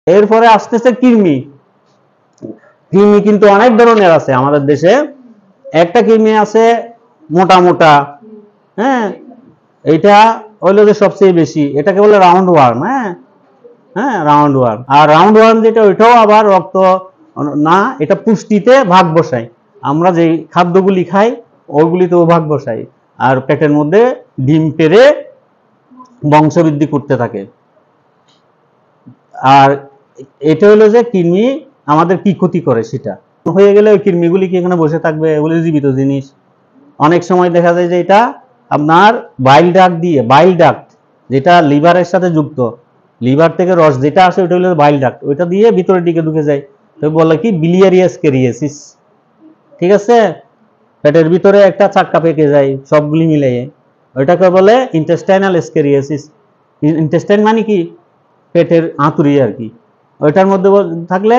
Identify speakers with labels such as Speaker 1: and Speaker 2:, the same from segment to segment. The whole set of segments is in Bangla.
Speaker 1: এরপরে আসতেছে কৃমি। কৃমি কিন্তু অনেক ধরনের আছে আমাদের দেশে। একটা কৃমি আছে মোটা মোটা, হ্যাঁ, এটা হইলো যে সবচেয়ে বেশি, এটাকে বলে রাউন্ড ওয়ার্ম। হ্যাঁ হ্যাঁ, রাউন্ড ওয়ার্ম। আর রাউন্ড ওয়ার্ম যেটা, ওইটাও আবার রক্ত না, এটা পুষ্টিতে ভাগ বসায়। আমরা যে খাদ্যগুলি খাই ওইগুলিতেও ভাগ বসাই, আর পেটের মধ্যে ডিম পেড়ে বংশবৃদ্ধি করতে থাকে। আর এটা হলো যে কৃমি আমাদের কি ক্ষতি করে সেটা হয়ে গেলে ওই কৃমিগুলি কি এখানে বসে থাকবে? এগুলি জীবিত জিনিস। অনেক সময় দেখা যায় যে এটা আপনার বাইল ডাক্ট দিয়ে, বাইল ডাক্ট যেটা লিভারের সাথে যুক্ত, লিভার থেকে রস যেটা আসে ওটা হলো বাইল ডাক্ট, ওইটা দিয়ে ভিতরের দিকে ঢুকে যায়। তো বলে কি বিলিয়ারি অ্যাসকেরিয়াসিস। ঠিক আছে, পেটের ভিতরে একটা চাক্কা পেকে যায় সবগুলি মিলিয়ে, ওইটাকে বলে ইন্টেস্টাইনাল অ্যাসকেরিয়াসিস। ইন্টেস্টাইন মানে কি? পেটের আঁতুড়ি আর কি, ওইটার মধ্যে থাকলে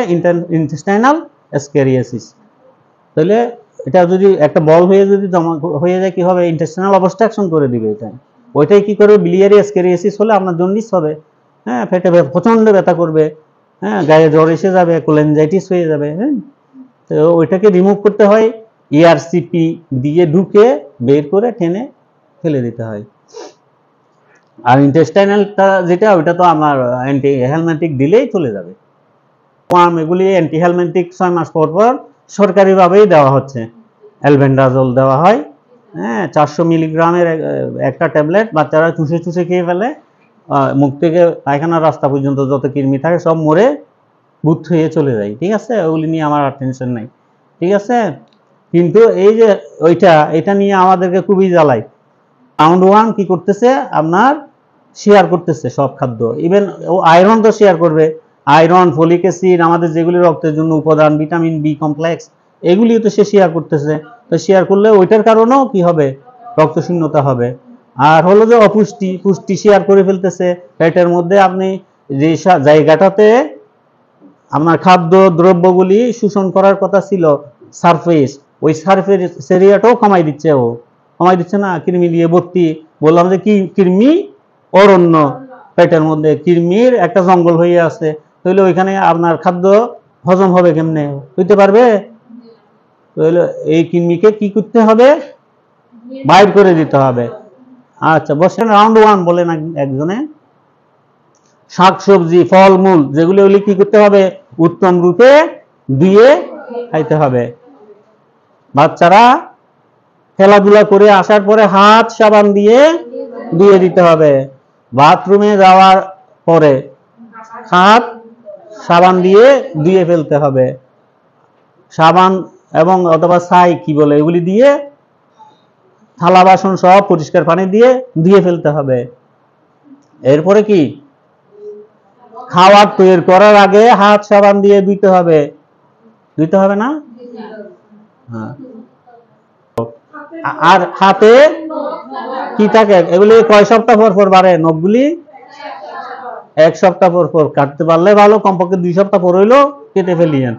Speaker 1: ইন্টেস্টাইনাল অ্যাসকেরিয়াসিস। তাহলে এটা যদি একটা বল হয়ে যদি জমা হয়ে যায় কি হবে? ইন্টেস্টাইনাল অবস্ট্রাকশন করে দিবে এটা। ওইটাই কি করবে? বিলিয়ারি অ্যাসকেরিয়াসিস হলে আপনার জন্ডিস হবে। হ্যাঁ, পেটে প্রচন্ড ব্যথা করবে, হ্যাঁ, গায়ে জ্বর এসে যাবে, কোলেনজাইটিস হয়ে যাবে। হ্যাঁ, তো ওইটাকে রিমুভ করতে হয়, ইআরসিপি দিয়ে ঢুকে বের করে টেনে ফেলে দিতে হয়। আর ইন্টেস্টাইনালটা যেটা, ওইটা তো আমার অ্যান্টি হেলমেন্টিক দিলেই চলে যাবে। এগুলি অ্যান্টি হেলমেন্টিক 6 মাস পর পর সরকারিভাবেই দেওয়া হচ্ছে। অ্যালবেন্ডাজল দেওয়া হয়, হ্যাঁ, 400 মিলিগ্রামের একটা ট্যাবলেট। বাচ্চারা চুষে চুষে খেয়ে ফেলে, মুখ থেকে পায়খানার রাস্তা পর্যন্ত যত কৃমি থাকে সব মরে বুথ হয়ে চলে যায়। ঠিক আছে, ওগুলি নিয়ে আমার আর টেনশন নাই। ঠিক আছে, কিন্তু এই যে এটা নিয়ে আমাদেরকে খুবই জ্বালায়। রাউন্ড ওয়ান কি করতেছে? আপনার শেয়ার করতেছে সব খাদ্য, ইভেন ও আয়রন তো শেয়ার করবে। আয়রন, ফলিক অ্যাসিড, আমাদের যেগুলি রক্তের জন্য উপাদান, ভিটামিন বি কমপ্লেক্স, এগুলিও তো সে শেয়ার করতেছে। তো শেয়ার করলে ওইটার কারণেও কি হবে? রক্তশূন্যতা হবে। আর হলো যে অপুষ্টি, পুষ্টি শেয়ার করে ফেলতেছে পেটের মধ্যে। আপনি যে জায়গাটাতে আপনার খাদ্য দ্রব্যগুলি শোষণ করার কথা ছিল, সারফেস, ওই সারফেস এরিয়াটাও কমাই দিচ্ছে। ও কমাই দিচ্ছে না, কৃমি দিয়ে ভর্তি। বললাম যে কি কৃমি অরণ্য, পেটের মধ্যে কৃমির একটা জঙ্গল হয়ে আছে। তাহলে ওইখানে আপনার খাদ্য হজম হবে কেমনে? হইতে পারবে? তাহলে এই কৃমিকে কি করতে হবে? বাইর করে দিতে হবে। আচ্ছা, বসেন। রাউন্ড ওয়ান বলেন একজনে। শাকসবজি, ফলমূল যেগুলো, ওগুলি কি করতে হবে? উত্তম রূপে দিয়ে খাইতে হবে। বাচ্চারা খেলাধুলা করে আসার পরে হাত সাবান দিয়ে ধুয়ে দিতে হবে। বাথরুমে যাওয়ার পরে হাত সাবান দিয়ে ধুয়ে ফেলতে হবে। সাবান এবং অথবা ছাই কি বলে, এগুলি দিয়ে থালা বাসন সব পরিষ্কার পানি দিয়ে ধুয়ে ফেলতে হবে। এরপরে কি? খাবার তৈরি করার আগে হাত সাবান দিয়ে ধুইতে হবে। ধুইতে হবে না? হ্যাঁ। আর হাতে কি থাকে? এগুলি কয় সপ্তাহ পর পর বাড়ে? নখগুলি 1 সপ্তাহ পর পর কাটতে পারলে ভালো, কমপক্ষে 2 সপ্তাহ পর হইলেও কেটে ফেলিয়েন।